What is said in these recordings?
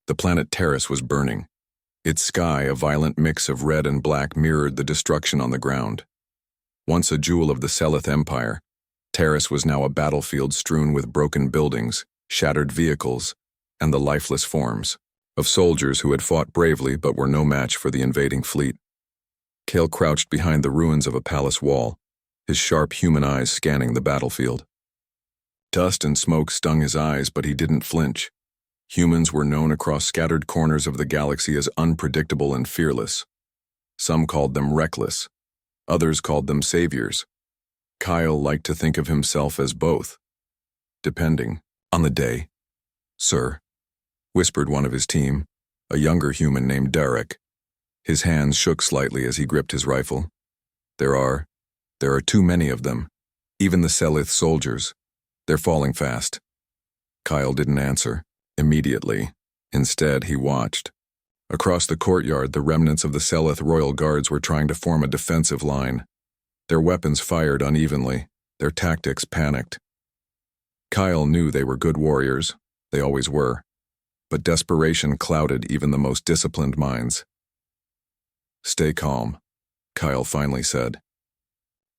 The planet Terrace was burning. Its sky, a violent mix of red and black, mirrored the destruction on the ground. Once a jewel of the Selith Empire, Terrace was now a battlefield strewn with broken buildings, shattered vehicles, and the lifeless forms of soldiers who had fought bravely but were no match for the invading fleet. Kale crouched behind the ruins of a palace wall, his sharp human eyes scanning the battlefield. Dust and smoke stung his eyes, but he didn't flinch. Humans were known across scattered corners of the galaxy as unpredictable and fearless. Some called them reckless. Others called them saviors. Kyle liked to think of himself as both, depending on the day. "Sir," whispered one of his team, a younger human named Derek. His hands shook slightly as he gripped his rifle. There are too many of them. Even the Selith soldiers. They're falling fast." Kyle didn't answer immediately. Instead, he watched. Across the courtyard, the remnants of the Selith royal guards were trying to form a defensive line. Their weapons fired unevenly, their tactics panicked. Kyle knew they were good warriors, they always were, but desperation clouded even the most disciplined minds. "Stay calm," Kyle finally said.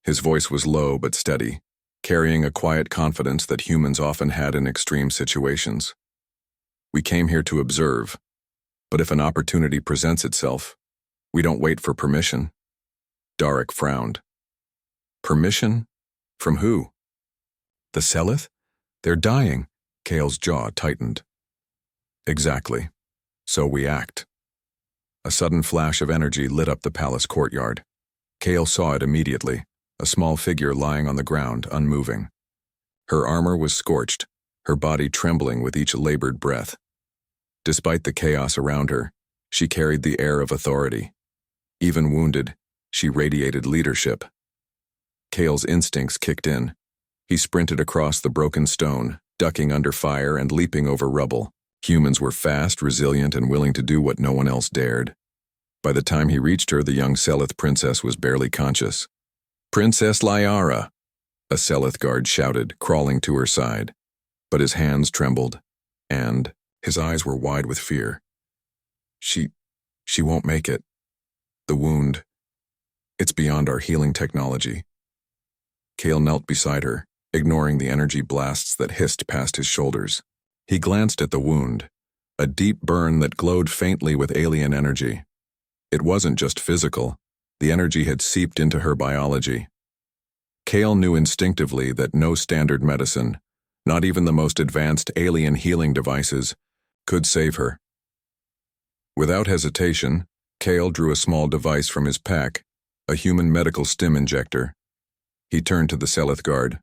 His voice was low but steady, carrying a quiet confidence that humans often had in extreme situations. "We came here to observe, but if an opportunity presents itself, we don't wait for permission." Darek frowned. "Permission? From who?" "The Selith? They're dying." Kale's jaw tightened. "Exactly. So we act." A sudden flash of energy lit up the palace courtyard. Kale saw it immediately, a small figure lying on the ground, unmoving. Her armor was scorched, her body trembling with each labored breath. Despite the chaos around her, she carried the air of authority. Even wounded, she radiated leadership. Kale's instincts kicked in. He sprinted across the broken stone, ducking under fire and leaping over rubble. Humans were fast, resilient, and willing to do what no one else dared. By the time he reached her, the young Selith princess was barely conscious. "Princess Liara!" a Selith guard shouted, crawling to her side. But his hands trembled, and his eyes were wide with fear. She won't make it. The wound. It's beyond our healing technology." Kale knelt beside her, ignoring the energy blasts that hissed past his shoulders. He glanced at the wound, a deep burn that glowed faintly with alien energy. It wasn't just physical. The energy had seeped into her biology. Kale knew instinctively that no standard medicine, not even the most advanced alien healing devices, could save her. Without hesitation, Kale drew a small device from his pack, a human medical stim injector. He turned to the Selith guard.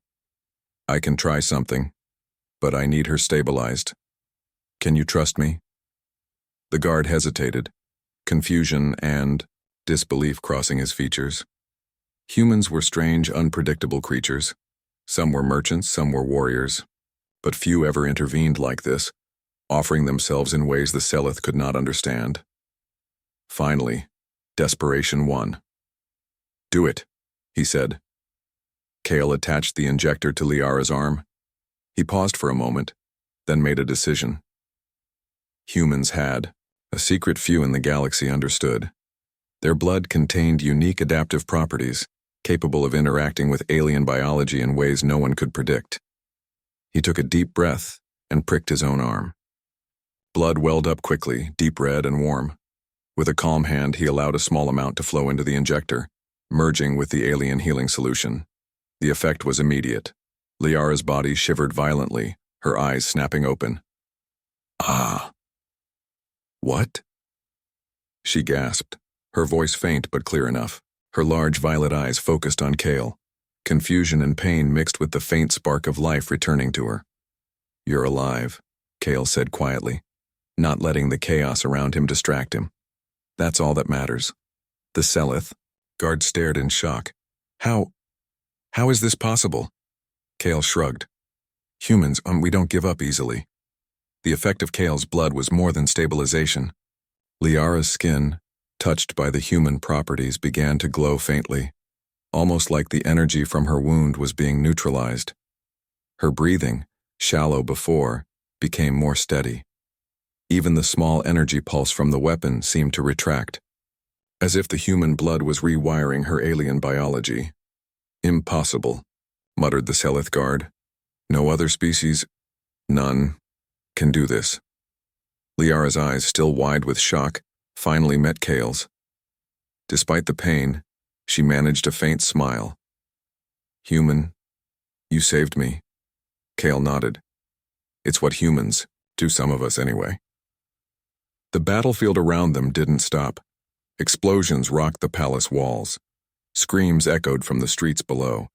"I can try something, but I need her stabilized. Can you trust me?" The guard hesitated, confusion and disbelief crossing his features. Humans were strange, unpredictable creatures. Some were merchants, some were warriors. But few ever intervened like this, offering themselves in ways the Selith could not understand. Finally, desperation won. "Do it," he said. Kale attached the injector to Liara's arm. He paused for a moment, then made a decision. Humans had. A secret few in the galaxy understood. Their blood contained unique adaptive properties, capable of interacting with alien biology in ways no one could predict. He took a deep breath and pricked his own arm. Blood welled up quickly, deep red and warm. With a calm hand, he allowed a small amount to flow into the injector, merging with the alien healing solution. The effect was immediate. Liara's body shivered violently, her eyes snapping open. "Ah." "What?" She gasped, her voice faint but clear enough, her large violet eyes focused on Kale. Confusion and pain mixed with the faint spark of life returning to her. "You're alive," Kale said quietly, not letting the chaos around him distract him. "That's all that matters." The Selith guard stared in shock. How is this possible?" Kale shrugged. "Humans, we don't give up easily." The effect of Kale's blood was more than stabilization. Liara's skin, touched by the human properties, began to glow faintly, almost like the energy from her wound was being neutralized. Her breathing, shallow before, became more steady. Even the small energy pulse from the weapon seemed to retract, as if the human blood was rewiring her alien biology. Impossible, muttered the Seleth guard. No other species, none, can do this. Liara's eyes, still wide with shock, finally met Kale's. Despite the pain, she managed a faint smile. Human, you saved me. Kale nodded. It's what humans do, some of us anyway. The battlefield around them didn't stop. Explosions rocked the palace walls. Screams echoed from the streets below.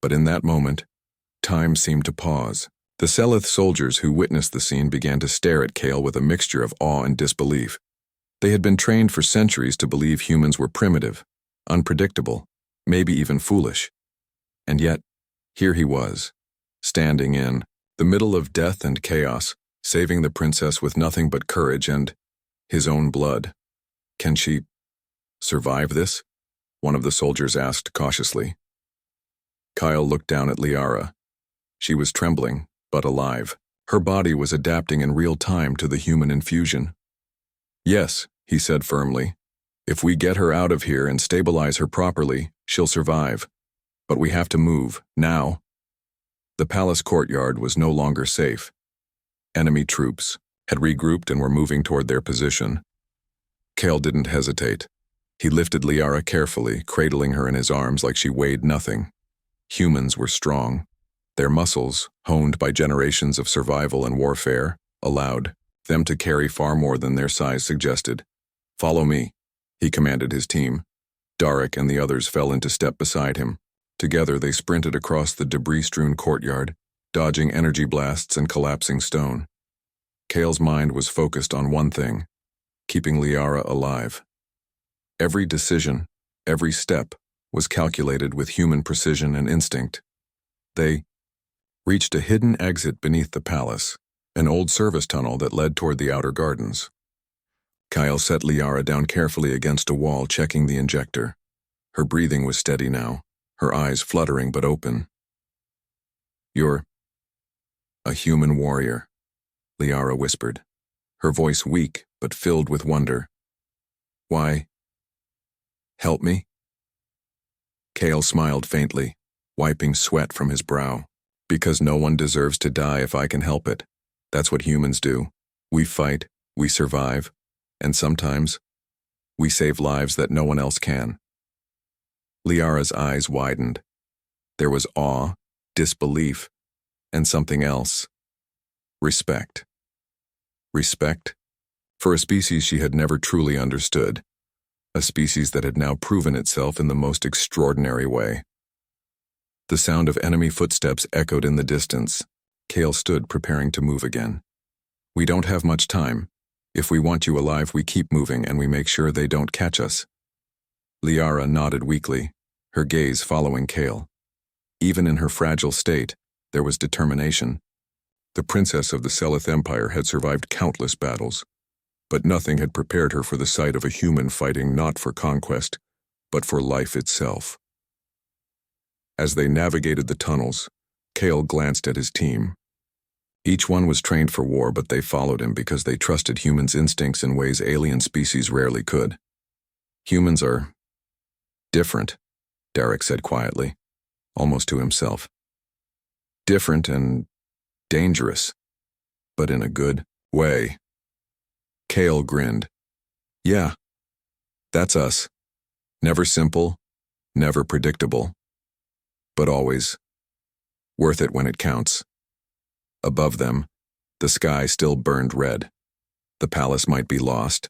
But in that moment, time seemed to pause. The Seleth soldiers who witnessed the scene began to stare at Kale with a mixture of awe and disbelief. They had been trained for centuries to believe humans were primitive, unpredictable, maybe even foolish. And yet, here he was, standing in the middle of death and chaos, saving the princess with nothing but courage and his own blood. Can she survive this? One of the soldiers asked cautiously. Kyle looked down at Liara. She was trembling, but alive. Her body was adapting in real time to the human infusion. Yes, he said firmly. If we get her out of here and stabilize her properly, she'll survive. But we have to move, now. The palace courtyard was no longer safe. Enemy troops had regrouped and were moving toward their position. Kale didn't hesitate. He lifted Liara carefully, cradling her in his arms like she weighed nothing. Humans were strong. Their muscles, honed by generations of survival and warfare, allowed them to carry far more than their size suggested. Follow me, he commanded his team. Darek and the others fell into step beside him. Together they sprinted across the debris-strewn courtyard, dodging energy blasts and collapsing stone. Kale's mind was focused on one thing, keeping Liara alive. Every decision, every step, was calculated with human precision and instinct. They reached a hidden exit beneath the palace, an old service tunnel that led toward the outer gardens. Kyle set Liara down carefully against a wall, checking the injector. Her breathing was steady now, her eyes fluttering but open. You're a human warrior, Liara whispered, her voice weak but filled with wonder. Why? Help me? Kale smiled faintly, wiping sweat from his brow. Because no one deserves to die if I can help it. That's what humans do. We fight, we survive, and sometimes we save lives that no one else can. Liara's eyes widened. There was awe, disbelief, and something else. Respect. Respect for a species she had never truly understood, a species that had now proven itself in the most extraordinary way. The sound of enemy footsteps echoed in the distance. Kale stood, preparing to move again. We don't have much time. If we want you alive, we keep moving and we make sure they don't catch us. Liara nodded weakly, her gaze following Kale. Even in her fragile state, there was determination. The princess of the Seleth Empire had survived countless battles, but nothing had prepared her for the sight of a human fighting not for conquest, but for life itself. As they navigated the tunnels, Kale glanced at his team. Each one was trained for war, but they followed him because they trusted humans' instincts in ways alien species rarely could. Humans are different, Darek said quietly, almost to himself. Different and dangerous, but in a good way. Kale grinned. Yeah, that's us. Never simple, never predictable, but always worth it when it counts. Above them, the sky still burned red. The palace might be lost,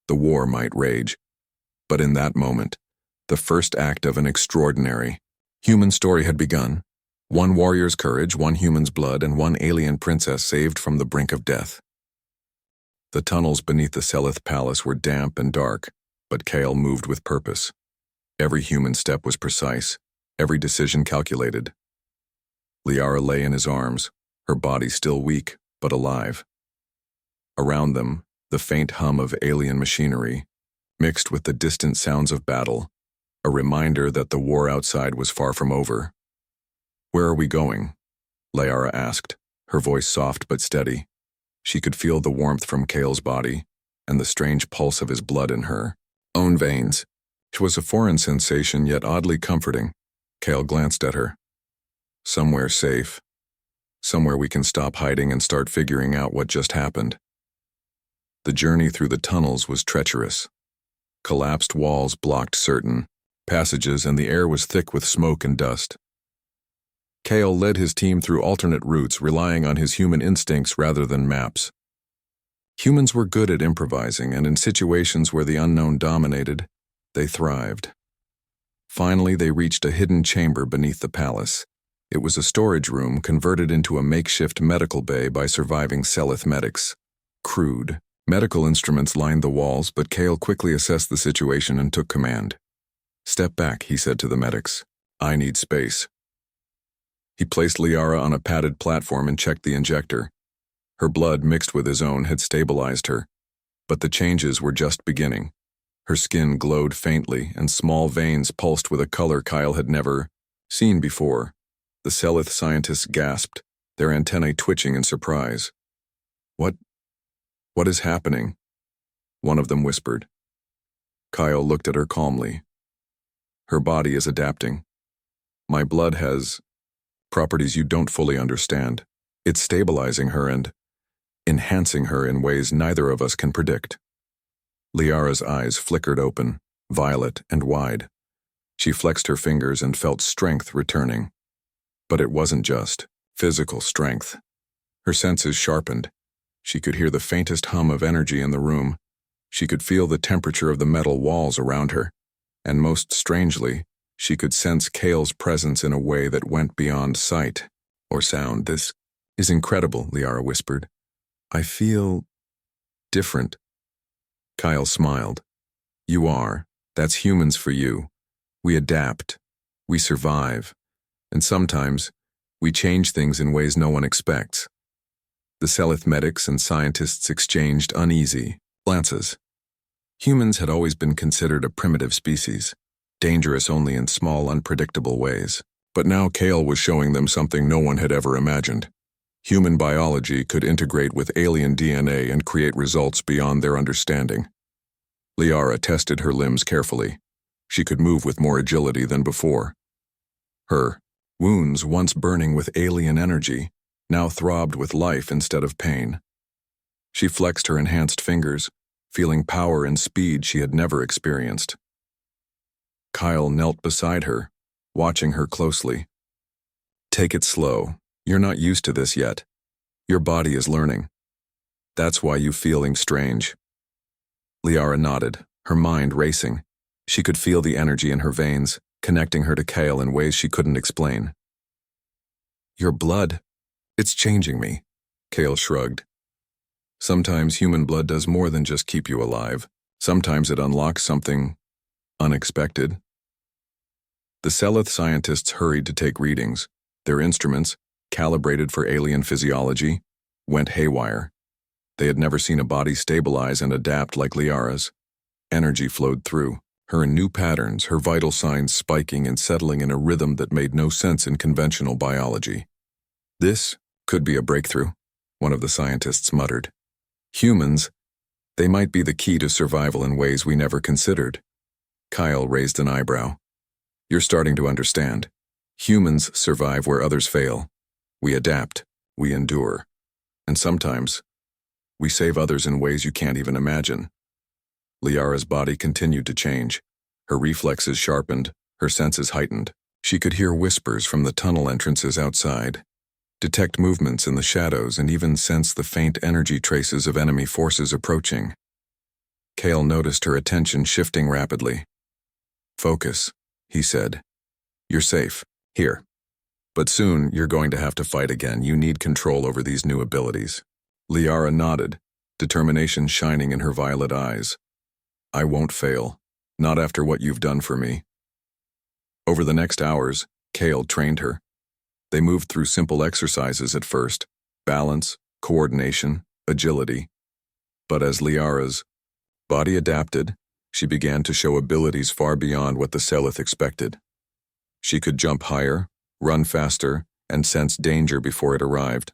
the war might rage, but in that moment, the first act of an extraordinary human story had begun. One warrior's courage, one human's blood, and one alien princess saved from the brink of death. The tunnels beneath the Seleth palace were damp and dark, but Kale moved with purpose. Every human step was precise, every decision calculated. Liara lay in his arms, her body still weak, but alive. Around them, the faint hum of alien machinery, mixed with the distant sounds of battle, a reminder that the war outside was far from over. Where are we going? Liara asked, her voice soft but steady. She could feel the warmth from Kale's body and the strange pulse of his blood in her own veins. It was a foreign sensation, yet oddly comforting. Kale glanced at her. Somewhere safe. Somewhere we can stop hiding and start figuring out what just happened. The journey through the tunnels was treacherous. Collapsed walls blocked certain passages, and the air was thick with smoke and dust. Kale led his team through alternate routes, relying on his human instincts rather than maps. Humans were good at improvising, and in situations where the unknown dominated, they thrived. Finally, they reached a hidden chamber beneath the palace. It was a storage room converted into a makeshift medical bay by surviving Selith medics. Crude medical instruments lined the walls, but Kale quickly assessed the situation and took command. "Step back," he said to the medics. "I need space." He placed Liara on a padded platform and checked the injector. Her blood, mixed with his own, had stabilized her, but the changes were just beginning. Her skin glowed faintly, and small veins pulsed with a color Kyle had never seen before. The Selith scientists gasped, their antennae twitching in surprise. What is happening?" one of them whispered. Kyle looked at her calmly. "Her body is adapting. My blood has properties you don't fully understand. It's stabilizing her and enhancing her in ways neither of us can predict." Liara's eyes flickered open, violet and wide. She flexed her fingers and felt strength returning. But it wasn't just physical strength. Her senses sharpened. She could hear the faintest hum of energy in the room. She could feel the temperature of the metal walls around her. And most strangely, she could sense Kale's presence in a way that went beyond sight or sound. "This is incredible," Liara whispered. "I feel different." Kyle smiled. "You are. That's humans for you. We adapt. We survive. And sometimes, we change things in ways no one expects." The Selith medics and scientists exchanged uneasy glances. Humans had always been considered a primitive species, dangerous only in small, unpredictable ways. But now Kale was showing them something no one had ever imagined. Human biology could integrate with alien DNA and create results beyond their understanding. Liara tested her limbs carefully. She could move with more agility than before. Her wounds, once burning with alien energy, now throbbed with life instead of pain. She flexed her enhanced fingers, feeling power and speed she had never experienced. Kyle knelt beside her, watching her closely. "Take it slow. You're not used to this yet. Your body is learning. That's why you're feeling strange." Liara nodded, her mind racing. She could feel the energy in her veins, connecting her to Kale in ways she couldn't explain. "Your blood, it's changing me," Kale shrugged. "Sometimes human blood does more than just keep you alive. Sometimes it unlocks something unexpected." The Selith scientists hurried to take readings. Their instruments, calibrated for alien physiology, went haywire. They had never seen a body stabilize and adapt like Liara's. Energy flowed through her in new patterns, her vital signs spiking and settling in a rhythm that made no sense in conventional biology. "This could be a breakthrough," one of the scientists muttered. "Humans, they might be the key to survival in ways we never considered." Kyle raised an eyebrow. "You're starting to understand. Humans survive where others fail. We adapt, we endure, and sometimes we save others in ways you can't even imagine." Liara's body continued to change. Her reflexes sharpened, her senses heightened. She could hear whispers from the tunnel entrances outside, detect movements in the shadows, and even sense the faint energy traces of enemy forces approaching. Kale noticed her attention shifting rapidly. "Focus," he said. "You're safe, here. But soon, you're going to have to fight again. You need control over these new abilities." Liara nodded, determination shining in her violet eyes. "I won't fail, not after what you've done for me." Over the next hours, Kale trained her. They moved through simple exercises at first, balance, coordination, agility. But as Liara's body adapted, she began to show abilities far beyond what the Selith expected. She could jump higher, run faster, and sense danger before it arrived.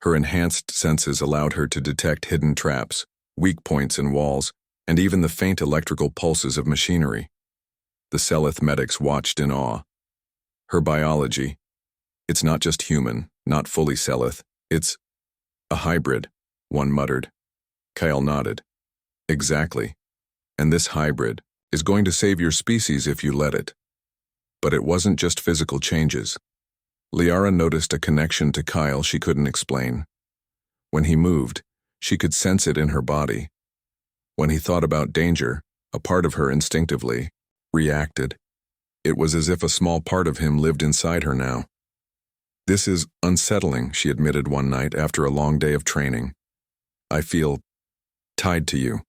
Her enhanced senses allowed her to detect hidden traps, weak points in walls, and even the faint electrical pulses of machinery. The Selith medics watched in awe. Her biology. It's not just human, not fully Selith. It's a hybrid, one muttered. Kyle nodded. Exactly. And this hybrid is going to save your species if you let it. But it wasn't just physical changes. Liara noticed a connection to Kyle she couldn't explain. When he moved, she could sense it in her body. When he thought about danger, a part of her instinctively reacted. It was as if a small part of him lived inside her now. This is unsettling, she admitted one night after a long day of training. I feel tied to you,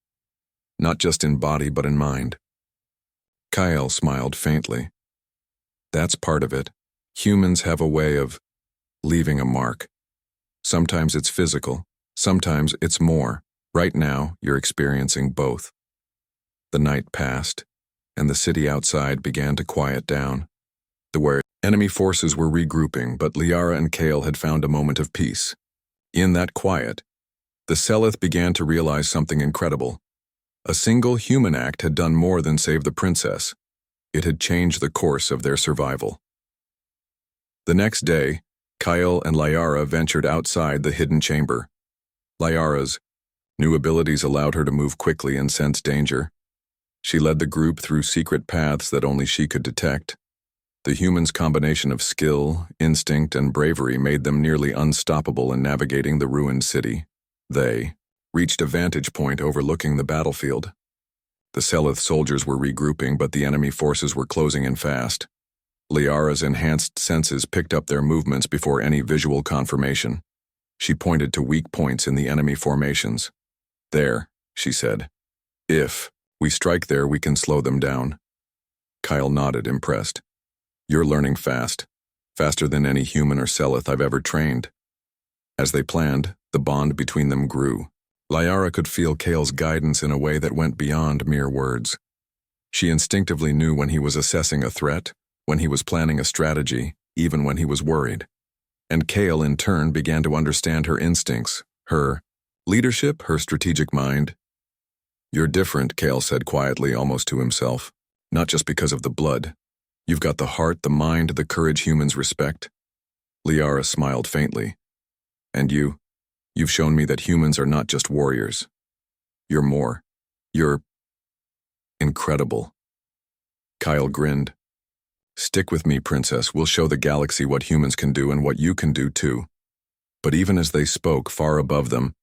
not just in body but in mind. Kyle smiled faintly. That's part of it. Humans have a way of leaving a mark. Sometimes it's physical, sometimes it's more. Right now, you're experiencing both. The night passed, and the city outside began to quiet down. The enemy forces were regrouping, but Liara and Kale had found a moment of peace. In that quiet, the Selith began to realize something incredible. A single human act had done more than save the princess. It had changed the course of their survival. The next day, Kyle and Liara ventured outside the hidden chamber. Liara's new abilities allowed her to move quickly and sense danger. She led the group through secret paths that only she could detect. The humans' combination of skill, instinct, and bravery made them nearly unstoppable in navigating the ruined city. They reached a vantage point overlooking the battlefield. The Selith soldiers were regrouping, but the enemy forces were closing in fast. Liara's enhanced senses picked up their movements before any visual confirmation. She pointed to weak points in the enemy formations. There, she said. If we strike there, we can slow them down. Kyle nodded, impressed. You're learning fast, faster than any human or Selith I've ever trained. As they planned, the bond between them grew. Liara could feel Kale's guidance in a way that went beyond mere words. She instinctively knew when he was assessing a threat, when he was planning a strategy, even when he was worried. And Kale, in turn, began to understand her instincts, her leadership, her strategic mind. You're different, Kale said quietly, almost to himself. Not just because of the blood. You've got the heart, the mind, the courage humans respect. Liara smiled faintly. And you've shown me that humans are not just warriors. You're more. You're incredible. Kyle grinned. Stick with me, princess. We'll show the galaxy what humans can do and what you can do too. But even as they spoke, far above them,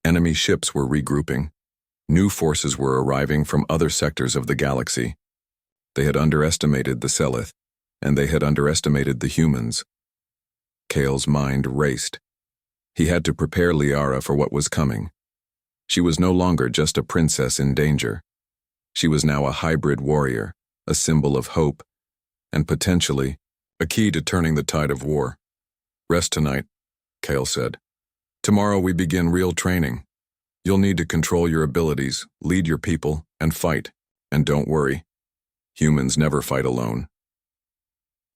enemy ships were regrouping. New forces were arriving from other sectors of the galaxy. They had underestimated the Selith, and they had underestimated the humans. Kale's mind raced. He had to prepare Liara for what was coming. She was no longer just a princess in danger. She was now a hybrid warrior, a symbol of hope, and potentially a key to turning the tide of war. Rest tonight, Kale said. Tomorrow we begin real training. You'll need to control your abilities, lead your people, and fight. And don't worry. Humans never fight alone.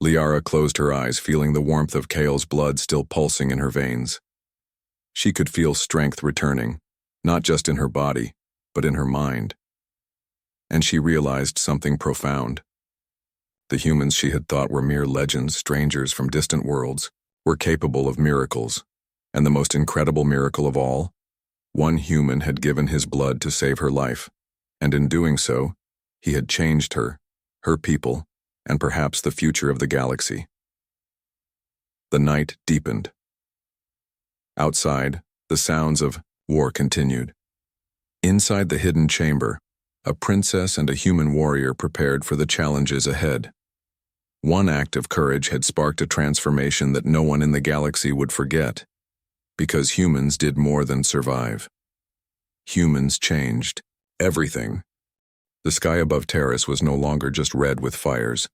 Liara closed her eyes, feeling the warmth of Kale's blood still pulsing in her veins. She could feel strength returning, not just in her body, but in her mind. And she realized something profound. The humans she had thought were mere legends, strangers from distant worlds, were capable of miracles. And the most incredible miracle of all, one human had given his blood to save her life, and in doing so, he had changed her, her people, and perhaps the future of the galaxy. The night deepened. Outside, the sounds of war continued. Inside the hidden chamber, a princess and a human warrior prepared for the challenges ahead. One act of courage had sparked a transformation that no one in the galaxy would forget, because humans did more than survive. Humans changed everything. The sky above Terrace was no longer just red with fires.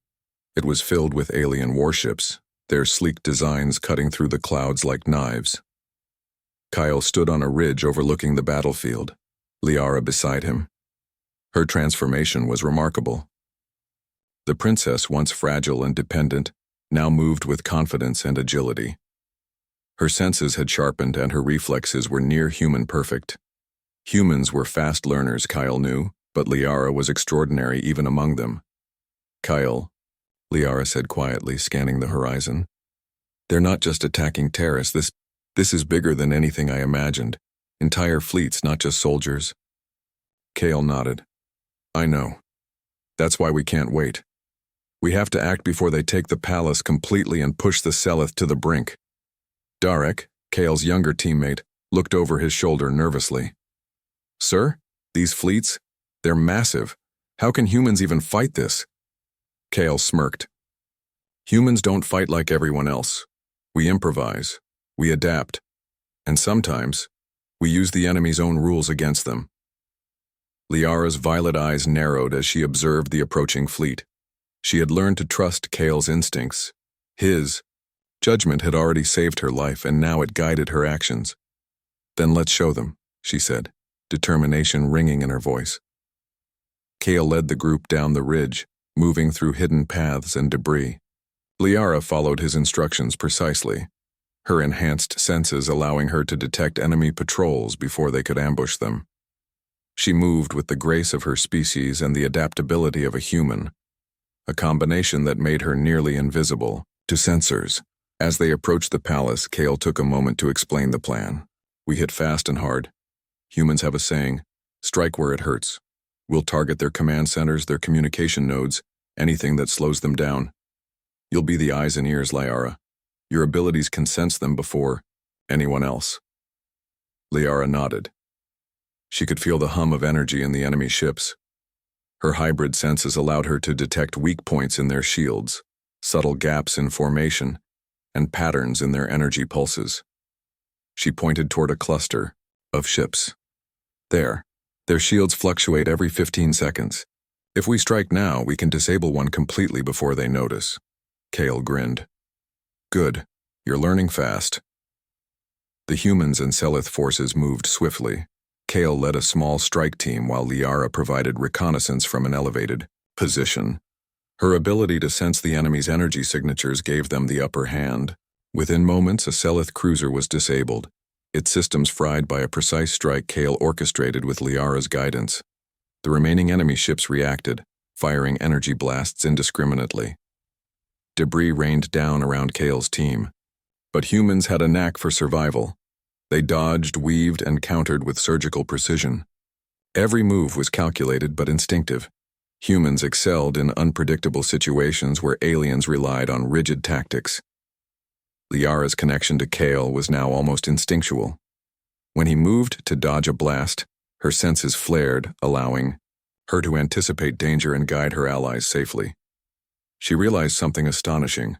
It was filled with alien warships, their sleek designs cutting through the clouds like knives. Kyle stood on a ridge overlooking the battlefield, Liara beside him. Her transformation was remarkable. The princess, once fragile and dependent, now moved with confidence and agility. Her senses had sharpened and her reflexes were near human perfect. Humans were fast learners, Kyle knew, but Liara was extraordinary even among them. Kyle, Liara said quietly, scanning the horizon. They're not just attacking Terrace. This is bigger than anything I imagined. Entire fleets, not just soldiers. Kale nodded. I know. That's why we can't wait. We have to act before they take the palace completely and push the Seleth to the brink. Darek, Kale's younger teammate, looked over his shoulder nervously. Sir, these fleets, they're massive. How can humans even fight this? Kale smirked. Humans don't fight like everyone else. We improvise, we adapt, and sometimes we use the enemy's own rules against them. Liara's violet eyes narrowed as she observed the approaching fleet. She had learned to trust Kale's instincts. His judgment had already saved her life, and now it guided her actions. Then let's show them, she said, determination ringing in her voice. Kale led the group down the ridge, moving through hidden paths and debris. Liara followed his instructions precisely, her enhanced senses allowing her to detect enemy patrols before they could ambush them. She moved with the grace of her species and the adaptability of a human, a combination that made her nearly invisible to sensors. As they approached the palace, Kale took a moment to explain the plan. We hit fast and hard. Humans have a saying, strike where it hurts. We'll target their command centers, their communication nodes, anything that slows them down. You'll be the eyes and ears, Liara. Your abilities can sense them before anyone else. Liara nodded. She could feel the hum of energy in the enemy ships. Her hybrid senses allowed her to detect weak points in their shields, subtle gaps in formation, and patterns in their energy pulses. She pointed toward a cluster of ships. There, their shields fluctuate every 15 seconds. If we strike now, we can disable one completely before they notice. Kale grinned. Good, you're learning fast. The humans and Seleth forces moved swiftly. Kale led a small strike team while Liara provided reconnaissance from an elevated position. Her ability to sense the enemy's energy signatures gave them the upper hand. Within moments, a Seleth cruiser was disabled, its systems fried by a precise strike Kale orchestrated with Liara's guidance. The remaining enemy ships reacted, firing energy blasts indiscriminately. Debris rained down around Kale's team. But humans had a knack for survival. They dodged, weaved, and countered with surgical precision. Every move was calculated but instinctive. Humans excelled in unpredictable situations where aliens relied on rigid tactics. Liara's connection to Kale was now almost instinctual. When he moved to dodge a blast, her senses flared, allowing her to anticipate danger and guide her allies safely. She realized something astonishing.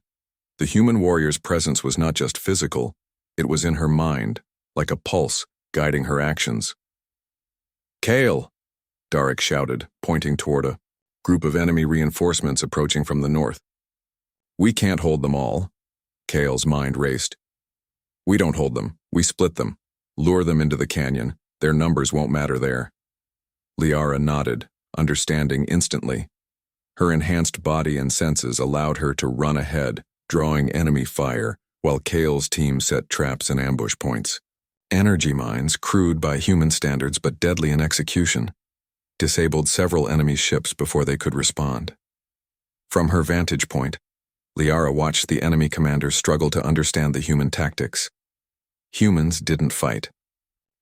The human warrior's presence was not just physical, it was in her mind, like a pulse, guiding her actions. Kale! Darek shouted, pointing toward a group of enemy reinforcements approaching from the north. We can't hold them all. Kale's mind raced. We don't hold them, we split them. Lure them into the canyon, their numbers won't matter there. Liara nodded, understanding instantly. Her enhanced body and senses allowed her to run ahead, drawing enemy fire, while Kale's team set traps and ambush points. Energy mines, crude by human standards but deadly in execution, disabled several enemy ships before they could respond. From her vantage point, Liara watched the enemy commanders struggle to understand the human tactics. Humans didn't fight,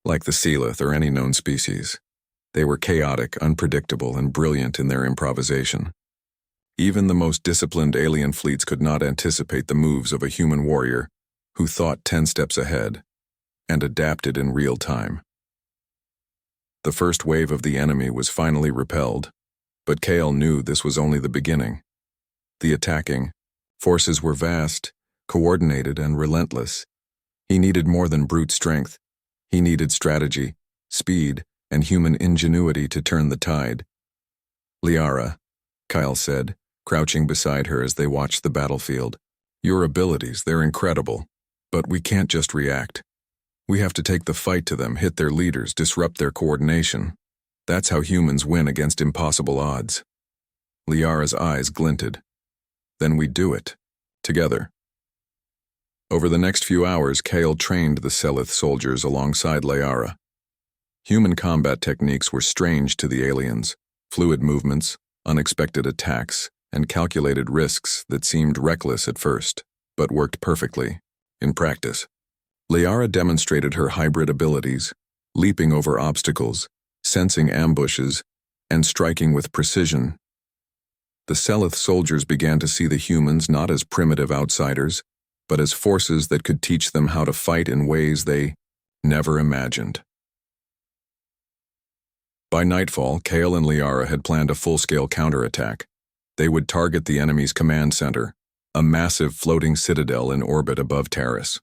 like the Seleth or any known species. They were chaotic, unpredictable, and brilliant in their improvisation. Even the most disciplined alien fleets could not anticipate the moves of a human warrior who thought 10 steps ahead and adapted in real time. The first wave of the enemy was finally repelled, but Kale knew this was only the beginning. The attacking forces were vast, coordinated, and relentless. He needed more than brute strength. He needed strategy, speed, and human ingenuity to turn the tide. Liara, Kyle said, crouching beside her as they watched the battlefield. Your abilities, they're incredible, but we can't just react. We have to take the fight to them, hit their leaders, disrupt their coordination. That's how humans win against impossible odds. Liara's eyes glinted. Then we do it. Together. Over the next few hours, Kale trained the Selith soldiers alongside Liara. Human combat techniques were strange to the aliens: fluid movements, unexpected attacks, and calculated risks that seemed reckless at first, but worked perfectly in practice. Liara demonstrated her hybrid abilities, leaping over obstacles, sensing ambushes, and striking with precision. The Selith soldiers began to see the humans not as primitive outsiders, but as forces that could teach them how to fight in ways they never imagined. By nightfall, Kale and Liara had planned a full-scale counterattack. They would target the enemy's command center, a massive floating citadel in orbit above Taris.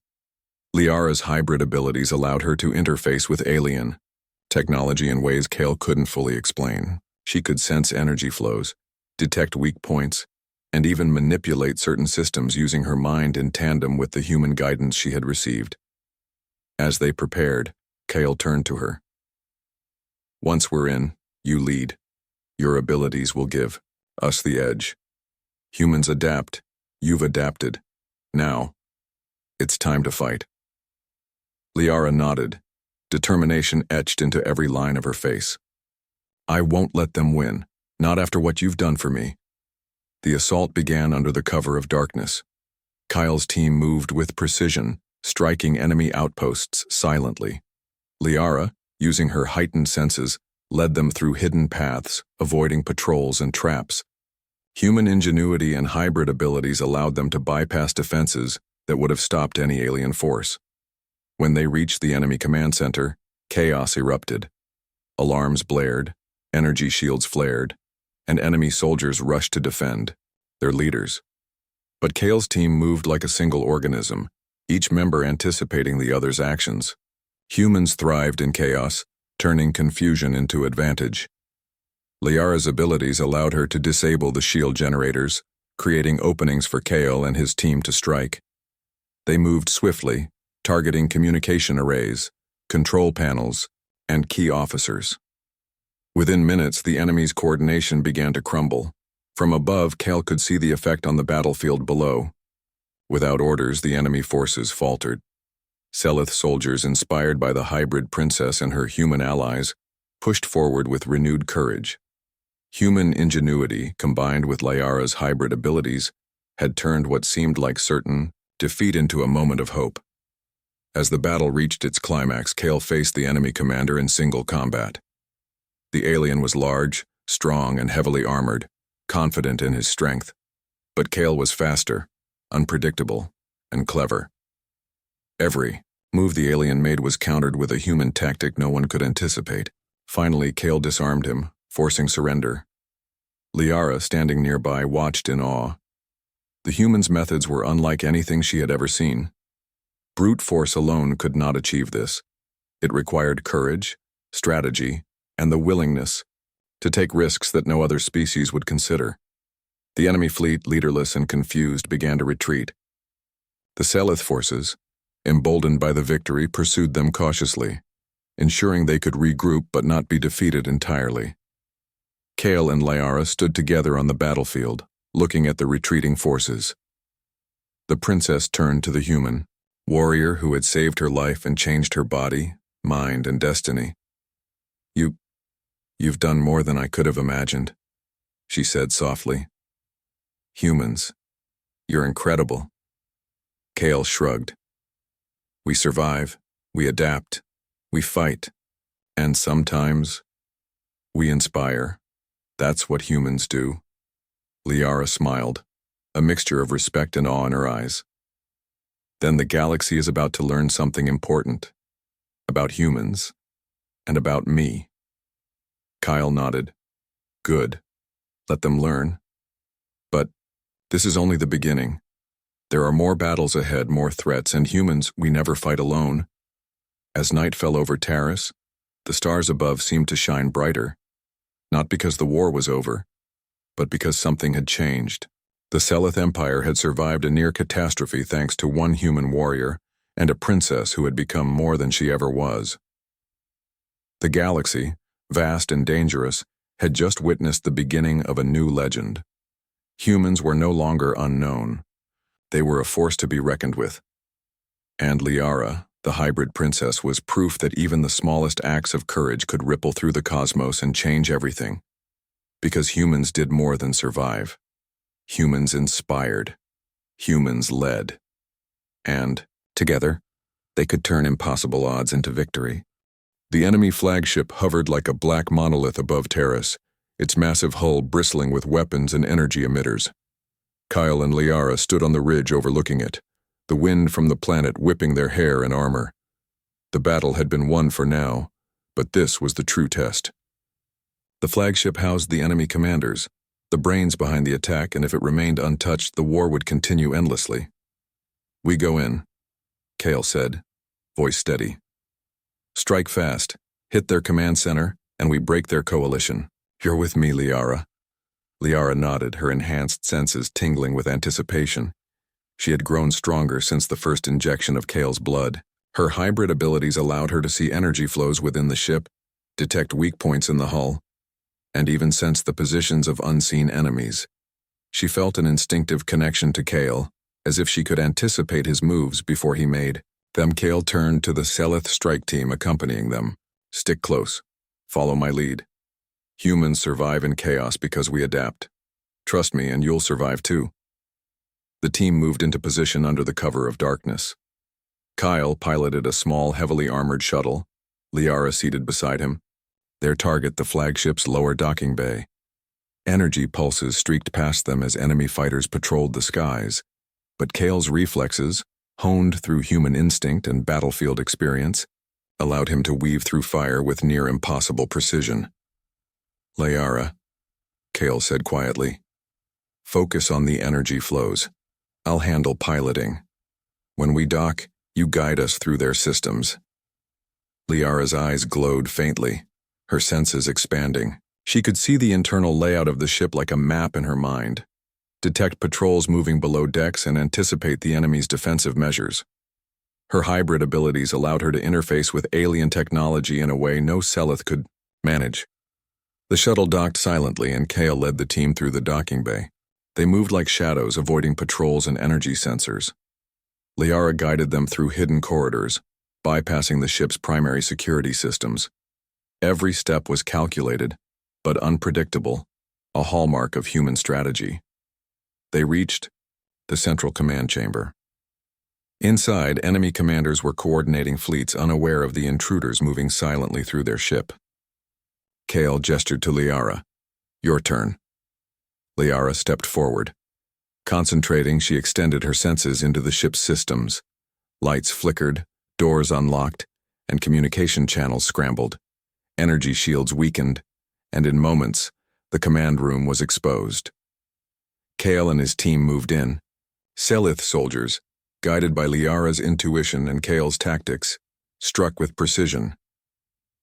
Liara's hybrid abilities allowed her to interface with alien technology in ways Kale couldn't fully explain. She could sense energy flows, detect weak points, and even manipulate certain systems using her mind in tandem with the human guidance she had received. As they prepared, Kale turned to her. "Once we're in, you lead. Your abilities will give us the edge. Humans adapt. You've adapted. Now, it's time to fight." Liara nodded, determination etched into every line of her face. "I won't let them win, not after what you've done for me." The assault began under the cover of darkness. Kyle's team moved with precision, striking enemy outposts silently. Liara, using her heightened senses, led them through hidden paths, avoiding patrols and traps. Human ingenuity and hybrid abilities allowed them to bypass defenses that would have stopped any alien force. When they reached the enemy command center, chaos erupted. Alarms blared, energy shields flared, and enemy soldiers rushed to defend their leaders. But Kale's team moved like a single organism, each member anticipating the other's actions. Humans thrived in chaos, turning confusion into advantage. Liara's abilities allowed her to disable the shield generators, creating openings for Kale and his team to strike. They moved swiftly, targeting communication arrays, control panels, and key officers. Within minutes, the enemy's coordination began to crumble. From above, Kale could see the effect on the battlefield below. Without orders, the enemy forces faltered. Selith soldiers, inspired by the hybrid princess and her human allies, pushed forward with renewed courage. Human ingenuity, combined with Liara's hybrid abilities, had turned what seemed like certain defeat into a moment of hope. As the battle reached its climax, Kale faced the enemy commander in single combat. The alien was large, strong, and heavily armored, confident in his strength. But Kale was faster, unpredictable, and clever. Every move the alien made was countered with a human tactic no one could anticipate. Finally, Kale disarmed him, forcing surrender. Liara, standing nearby, watched in awe. The human's methods were unlike anything she had ever seen. Brute force alone could not achieve this. It required courage, strategy, and the willingness to take risks that no other species would consider. The enemy fleet, leaderless and confused, began to retreat. The Selith forces, emboldened by the victory, pursued them cautiously, ensuring they could regroup but not be defeated entirely. Kale and Liara stood together on the battlefield, looking at the retreating forces. The princess turned to the human warrior who had saved her life and changed her body, mind, and destiny. You've done more than I could have imagined," she said softly. "Humans, you're incredible." Kale shrugged. "We survive, we adapt, we fight, and sometimes we inspire. That's what humans do." Liara smiled, a mixture of respect and awe in her eyes. "Then the galaxy is about to learn something important. About humans, and about me." Kyle nodded. "Good. Let them learn. But this is only the beginning. There are more battles ahead, more threats, and humans, we never fight alone." As night fell over Taris, the stars above seemed to shine brighter, not because the war was over, but because something had changed. The Selith Empire had survived a near catastrophe thanks to one human warrior and a princess who had become more than she ever was. The galaxy, vast and dangerous, had just witnessed the beginning of a new legend. Humans were no longer unknown. They were a force to be reckoned with. And Liara, the hybrid princess, was proof that even the smallest acts of courage could ripple through the cosmos and change everything. Because humans did more than survive. Humans inspired. Humans led. And, together, they could turn impossible odds into victory. The enemy flagship hovered like a black monolith above Terrace, its massive hull bristling with weapons and energy emitters. Kyle and Liara stood on the ridge overlooking it, the wind from the planet whipping their hair and armor. The battle had been won for now, but this was the true test. The flagship housed the enemy commanders, the brains behind the attack, and if it remained untouched, the war would continue endlessly. "We go in," Kale said, voice steady. "Strike fast, hit their command center, and we break their coalition. You're with me, Liara." Liara nodded, her enhanced senses tingling with anticipation. She had grown stronger since the first injection of Kale's blood. Her hybrid abilities allowed her to see energy flows within the ship, detect weak points in the hull, and even sense the positions of unseen enemies. She felt an instinctive connection to Kale, as if she could anticipate his moves before he made them. Kale turned to the Selith strike team accompanying them. "Stick close. Follow my lead. Humans survive in chaos because we adapt. Trust me, and you'll survive too." The team moved into position under the cover of darkness. Kyle piloted a small, heavily armored shuttle, Liara seated beside him, their target the flagship's lower docking bay. Energy pulses streaked past them as enemy fighters patrolled the skies, but Kale's reflexes, honed through human instinct and battlefield experience, allowed him to weave through fire with near-impossible precision. "Liara," Kale said quietly, "focus on the energy flows. I'll handle piloting. When we dock, you guide us through their systems." Liara's eyes glowed faintly, her senses expanding. She could see the internal layout of the ship like a map in her mind, detect patrols moving below decks, and anticipate the enemy's defensive measures. Her hybrid abilities allowed her to interface with alien technology in a way no Selith could manage. The shuttle docked silently, and Kale led the team through the docking bay. They moved like shadows, avoiding patrols and energy sensors. Liara guided them through hidden corridors, bypassing the ship's primary security systems. Every step was calculated, but unpredictable, a hallmark of human strategy. They reached the central command chamber. Inside, enemy commanders were coordinating fleets, unaware of the intruders moving silently through their ship. Kale gestured to Liara. "Your turn." Liara stepped forward. Concentrating, she extended her senses into the ship's systems. Lights flickered, doors unlocked, and communication channels scrambled. Energy shields weakened, and in moments, the command room was exposed. Kale and his team moved in. Selith soldiers, guided by Liara's intuition and Kale's tactics, struck with precision.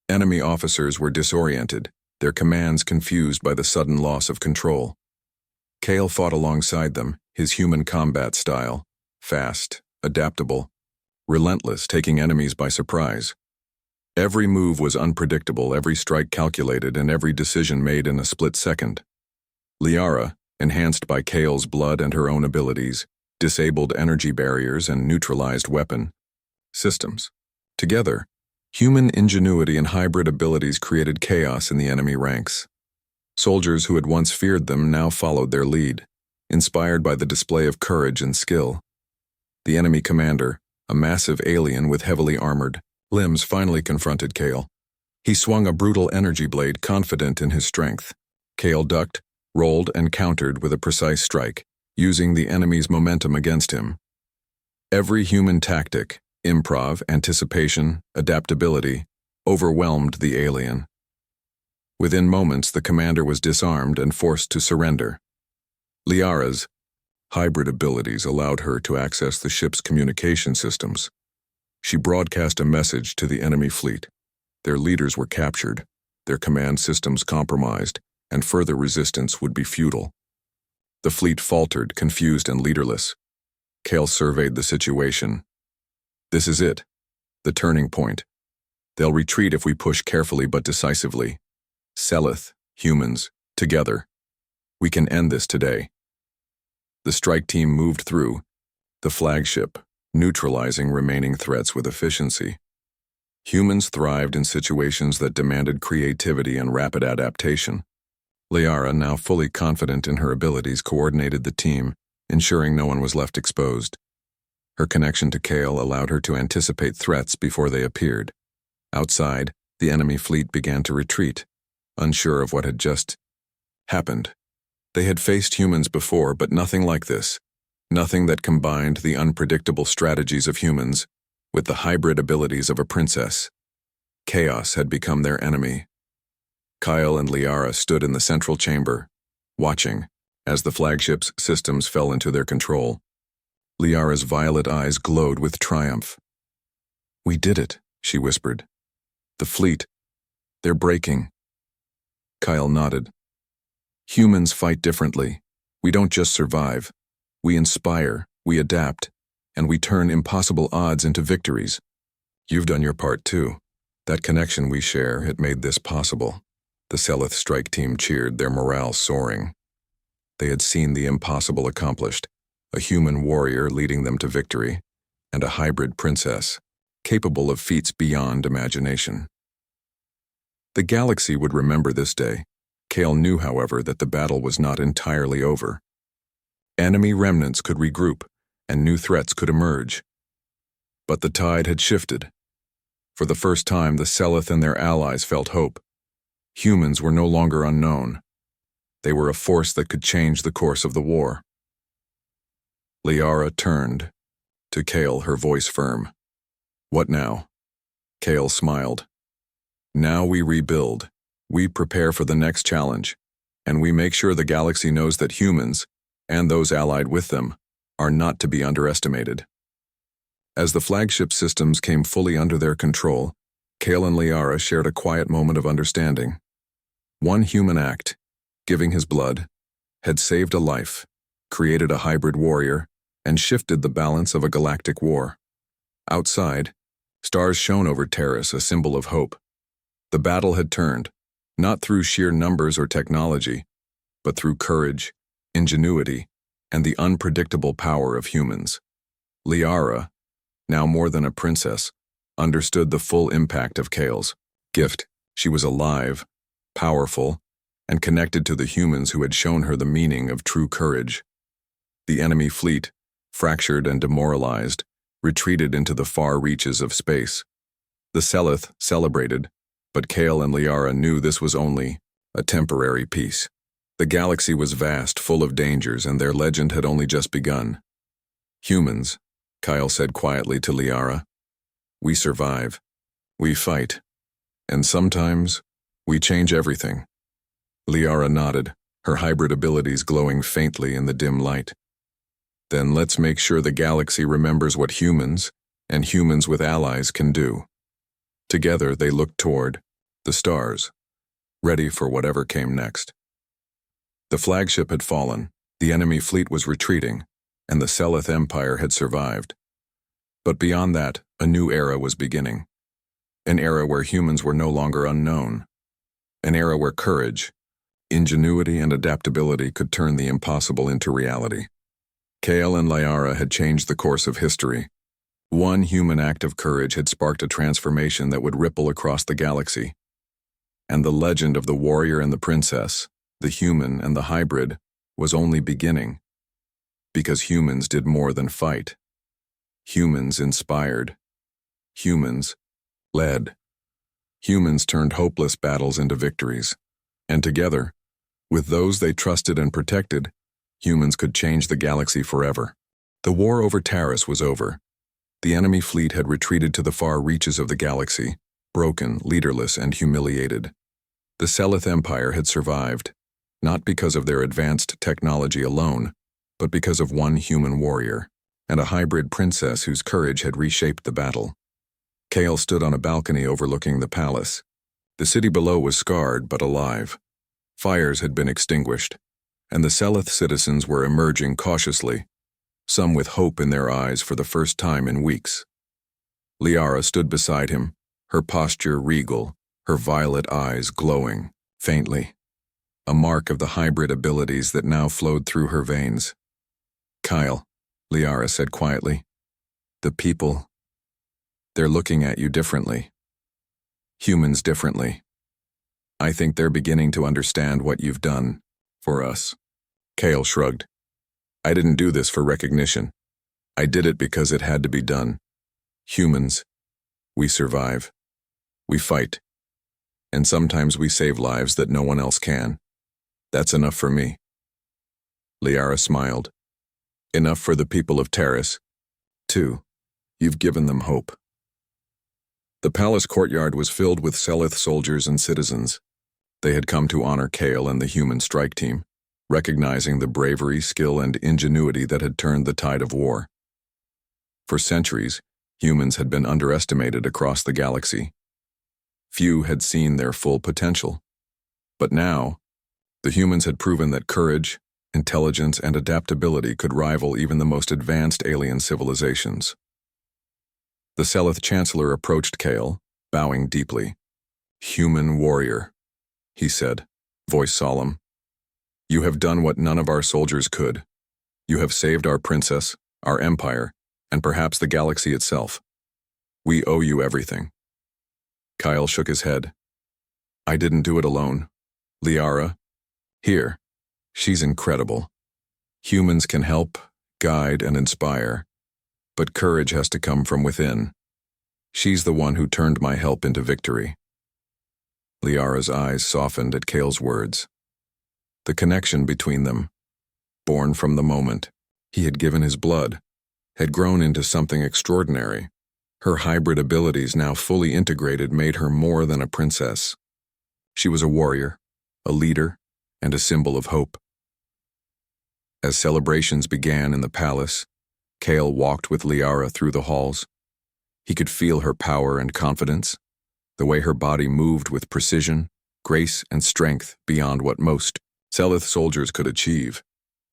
Enemy officers were disoriented, their commands confused by the sudden loss of control. Kale fought alongside them, his human combat style, fast, adaptable, relentless, taking enemies by surprise. Every move was unpredictable, every strike calculated, and every decision made in a split second. Liara, enhanced by Kale's blood and her own abilities, disabled energy barriers and neutralized weapon systems. Together, human ingenuity and hybrid abilities created chaos in the enemy ranks. Soldiers who had once feared them now followed their lead, inspired by the display of courage and skill. The enemy commander, a massive alien with heavily armored limbs, finally confronted Kale. He swung a brutal energy blade, confident in his strength. Kale ducked, rolled, and countered with a precise strike, using the enemy's momentum against him. Every human tactic, improv, anticipation, adaptability, overwhelmed the alien. Within moments, the commander was disarmed and forced to surrender. Liara's hybrid abilities allowed her to access the ship's communication systems. She broadcast a message to the enemy fleet. Their leaders were captured, their command systems compromised, and further resistance would be futile. The fleet faltered, confused and leaderless. Kale surveyed the situation. "This is it, the turning point. They'll retreat if we push carefully but decisively. Selith, humans, together. We can end this today." The strike team moved through. The flagship, neutralizing remaining threats with efficiency. Humans thrived in situations that demanded creativity and rapid adaptation. Liara, now fully confident in her abilities, coordinated the team, ensuring no one was left exposed. Her connection to Kale allowed her to anticipate threats before they appeared. Outside, the enemy fleet began to retreat, unsure of what had just happened. They had faced humans before, but nothing like this. Nothing that combined the unpredictable strategies of humans with the hybrid abilities of a princess. Chaos had become their enemy. Kyle and Liara stood in the central chamber, watching as the flagship's systems fell into their control. Liara's violet eyes glowed with triumph. "We did it," she whispered. "The fleet, they're breaking." Kyle nodded. "Humans fight differently. We don't just survive. We inspire, we adapt, and we turn impossible odds into victories. You've done your part too. That connection we share, it made this possible." The Seleth strike team cheered, their morale soaring. They had seen the impossible accomplished, a human warrior leading them to victory, and a hybrid princess, capable of feats beyond imagination. The galaxy would remember this day. Kale knew, however, that the battle was not entirely over. Enemy remnants could regroup, and new threats could emerge. But the tide had shifted. For the first time, the Seleth and their allies felt hope. Humans were no longer unknown. They were a force that could change the course of the war. Liara turned to Kale, her voice firm. "What now?" Kale smiled. "Now we rebuild. We prepare for the next challenge, and we make sure the galaxy knows that humans, and those allied with them, are not to be underestimated." As the flagship systems came fully under their control, Kale and Liara shared a quiet moment of understanding. One human act, giving his blood, had saved a life, created a hybrid warrior, and shifted the balance of a galactic war. Outside, stars shone over Terrace, a symbol of hope. The battle had turned, not through sheer numbers or technology, but through courage, ingenuity, and the unpredictable power of humans. Liara, now more than a princess, understood the full impact of Kale's gift. She was alive, powerful, and connected to the humans who had shown her the meaning of true courage. The enemy fleet, fractured and demoralized, retreated into the far reaches of space. The Seleth celebrated, but Kale and Liara knew this was only a temporary peace. The galaxy was vast, full of dangers, and their legend had only just begun. "Humans," Kyle said quietly to Liara, "we survive, we fight, and sometimes we change everything." Liara nodded, her hybrid abilities glowing faintly in the dim light. "Then let's make sure the galaxy remembers what humans, and humans with allies, can do." Together they looked toward the stars, ready for whatever came next. The flagship had fallen, the enemy fleet was retreating, and the Seleth Empire had survived. But beyond that, a new era was beginning. An era where humans were no longer unknown. An era where courage, ingenuity, and adaptability could turn the impossible into reality. Kale and Liara had changed the course of history. One human act of courage had sparked a transformation that would ripple across the galaxy. And the legend of the warrior and the princess, the human and the hybrid, was only beginning. Because humans did more than fight. Humans inspired. Humans led. Humans turned hopeless battles into victories. And together, with those they trusted and protected, humans could change the galaxy forever. The war over Taris was over. The enemy fleet had retreated to the far reaches of the galaxy, broken, leaderless, and humiliated. The Seleth Empire had survived, not because of their advanced technology alone, but because of one human warrior, and a hybrid princess whose courage had reshaped the battle. Kale stood on a balcony overlooking the palace. The city below was scarred but alive. Fires had been extinguished, and the Seleth citizens were emerging cautiously, some with hope in their eyes for the first time in weeks. Liara stood beside him, her posture regal, her violet eyes glowing faintly, a mark of the hybrid abilities that now flowed through her veins. "Kyle," Liara said quietly, The people, they're looking at you differently. Humans differently. I think they're beginning to understand what you've done for us. Kale shrugged. I didn't do this for recognition. I did it because it had to be done. Humans, we survive. We fight. And sometimes we save lives that no one else can. That's enough for me. Liara smiled. Enough for the people of Terrace. Too. You've given them hope. The palace courtyard was filled with Selith soldiers and citizens. They had come to honor Kale and the human strike team, recognizing the bravery, skill, and ingenuity that had turned the tide of war. For centuries, humans had been underestimated across the galaxy. Few had seen their full potential. But now, the humans had proven that courage, intelligence, and adaptability could rival even the most advanced alien civilizations. The Selith Chancellor approached Kale, bowing deeply. Human warrior, he said, voice solemn. You have done what none of our soldiers could. You have saved our princess, our empire, and perhaps the galaxy itself. We owe you everything. Kyle shook his head. I didn't do it alone. Liara, here, she's incredible. Humans can help, guide, and inspire, but courage has to come from within. She's the one who turned my help into victory. Liara's eyes softened at Kale's words. The connection between them, born from the moment he had given his blood, had grown into something extraordinary. Her hybrid abilities, now fully integrated, made her more than a princess. She was a warrior, a leader, and a symbol of hope. As celebrations began in the palace, Kale walked with Liara through the halls. He could feel her power and confidence, the way her body moved with precision, grace, and strength beyond what most Selith soldiers could achieve.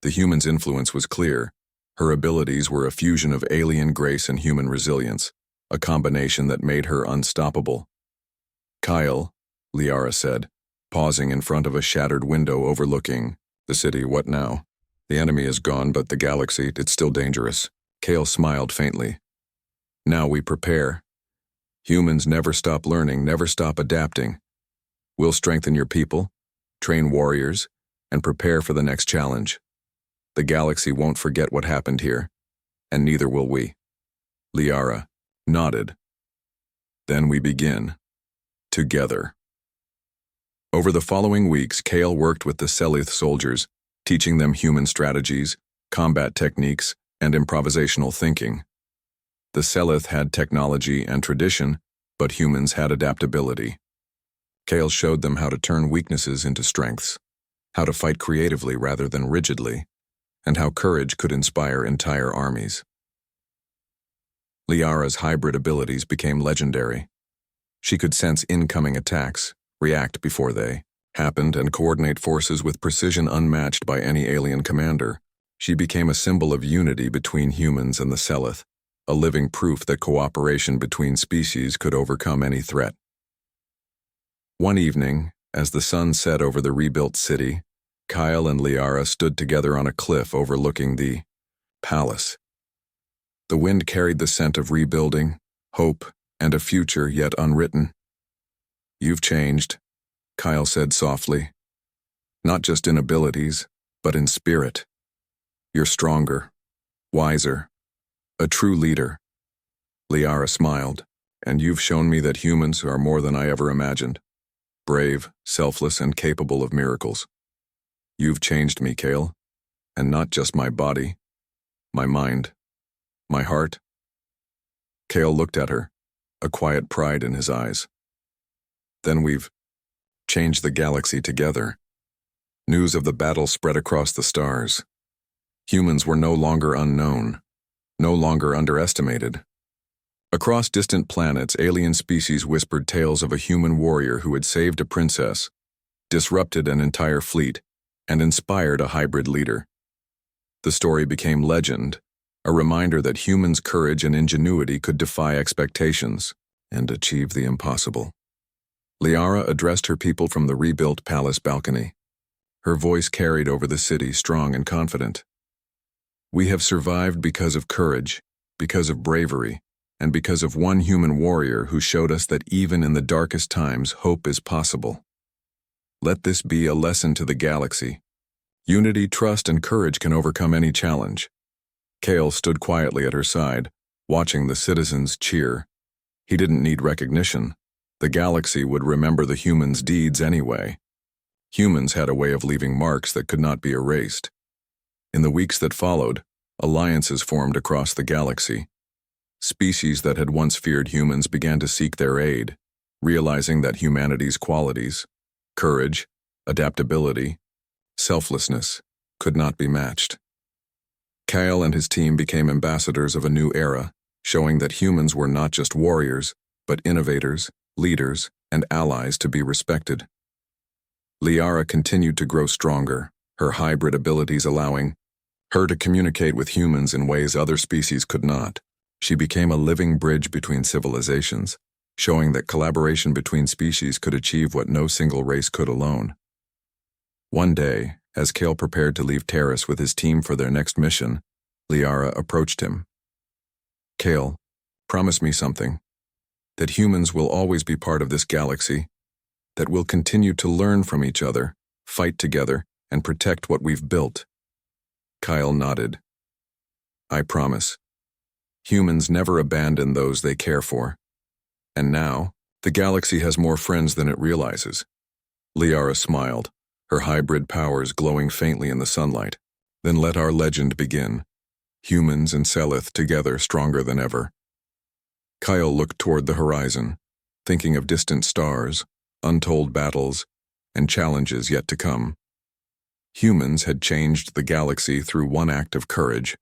The human's influence was clear. Her abilities were a fusion of alien grace and human resilience, a combination that made her unstoppable. Kyle, Liara said, pausing in front of a shattered window overlooking the city. What now? The enemy is gone, but the galaxy, it's still dangerous. Kale smiled faintly. Now we prepare. Humans never stop learning, never stop adapting. We'll strengthen your people, train warriors, and prepare for the next challenge. The galaxy won't forget what happened here, and neither will we. Liara nodded. Then we begin. Together. Over the following weeks, Kale worked with the Selith soldiers, teaching them human strategies, combat techniques, and improvisational thinking. The Selith had technology and tradition, but humans had adaptability. Kale showed them how to turn weaknesses into strengths, how to fight creatively rather than rigidly, and how courage could inspire entire armies. Liara's hybrid abilities became legendary. She could sense incoming attacks, react before they happened, and coordinate forces with precision unmatched by any alien commander. She became a symbol of unity between humans and the Selith, a living proof that cooperation between species could overcome any threat. One evening, as the sun set over the rebuilt city, Kyle and Liara stood together on a cliff overlooking the palace. The wind carried the scent of rebuilding, hope, and a future yet unwritten. You've changed, Kyle said softly. Not just in abilities, but in spirit. You're stronger, wiser, a true leader. Liara smiled. And you've shown me that humans are more than I ever imagined. Brave, selfless, and capable of miracles. You've changed me, Kale. And not just my body, my mind, my heart. Kale looked at her, a quiet pride in his eyes. Then we've changed the galaxy together. News of the battle spread across the stars. Humans were no longer unknown, no longer underestimated. Across distant planets, alien species whispered tales of a human warrior who had saved a princess, disrupted an entire fleet, and inspired a hybrid leader. The story became legend, a reminder that humans' courage and ingenuity could defy expectations and achieve the impossible. Liara addressed her people from the rebuilt palace balcony. Her voice carried over the city, strong and confident. We have survived because of courage, because of bravery, and because of one human warrior who showed us that even in the darkest times, hope is possible. Let this be a lesson to the galaxy. Unity, trust, and courage can overcome any challenge. Kale stood quietly at her side, watching the citizens cheer. He didn't need recognition. The galaxy would remember the humans' deeds anyway. Humans had a way of leaving marks that could not be erased. In the weeks that followed, alliances formed across the galaxy. Species that had once feared humans began to seek their aid, realizing that humanity's qualities, courage, adaptability, selflessness, could not be matched. Kyle and his team became ambassadors of a new era, showing that humans were not just warriors, but innovators, leaders, and allies to be respected. Liara continued to grow stronger, her hybrid abilities allowing her to communicate with humans in ways other species could not. She became a living bridge between civilizations, showing that collaboration between species could achieve what no single race could alone. One day, as Kale prepared to leave Terrace with his team for their next mission, Liara approached him. "Kale, promise me something. That humans will always be part of this galaxy. That we'll continue to learn from each other, fight together, and protect what we've built." Kyle nodded. "I promise. Humans never abandon those they care for. And now, the galaxy has more friends than it realizes." Liara smiled, her hybrid powers glowing faintly in the sunlight. "Then let our legend begin. Humans and Selith together stronger than ever." Kyle looked toward the horizon, thinking of distant stars, untold battles, and challenges yet to come. Humans had changed the galaxy through one act of courage.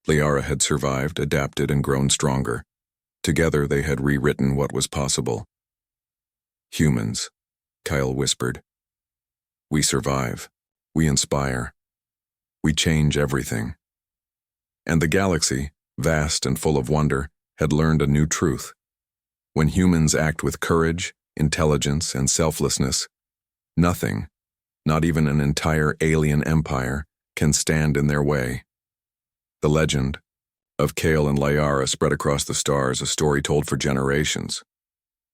Liara had survived, adapted, and grown stronger. Together they had rewritten what was possible. "Humans," Kyle whispered. "We survive. We inspire. We change everything." And the galaxy, vast and full of wonder, had learned a new truth. When humans act with courage, intelligence, and selflessness, nothing, not even an entire alien empire, can stand in their way. The legend of Kale and Liara spread across the stars, a story told for generations.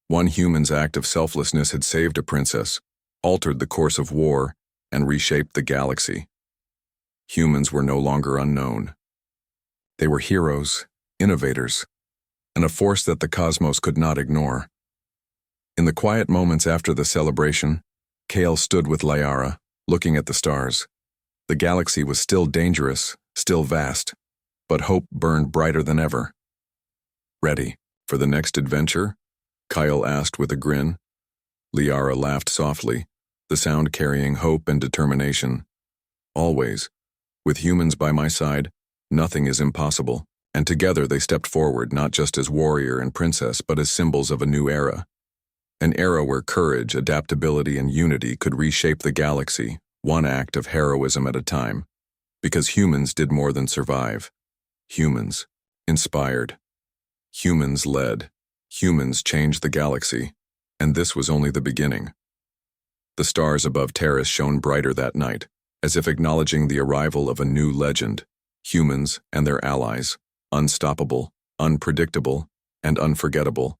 One human's act of selflessness had saved a princess, altered the course of war, and reshaped the galaxy. Humans were no longer unknown. They were heroes, innovators, and a force that the cosmos could not ignore. In the quiet moments after the celebration, Kale stood with Liara, looking at the stars. The galaxy was still dangerous, still vast, but hope burned brighter than ever. "Ready for the next adventure?" Kyle asked with a grin. Liara laughed softly, the sound carrying hope and determination. "Always. With humans by my side, nothing is impossible." And together they stepped forward, not just as warrior and princess, but as symbols of a new era. An era where courage, adaptability, and unity could reshape the galaxy, one act of heroism at a time. Because humans did more than survive. Humans inspired. Humans led. Humans changed the galaxy. And this was only the beginning. The stars above Terrace shone brighter that night, as if acknowledging the arrival of a new legend. Humans and their allies. Unstoppable, unpredictable, and unforgettable.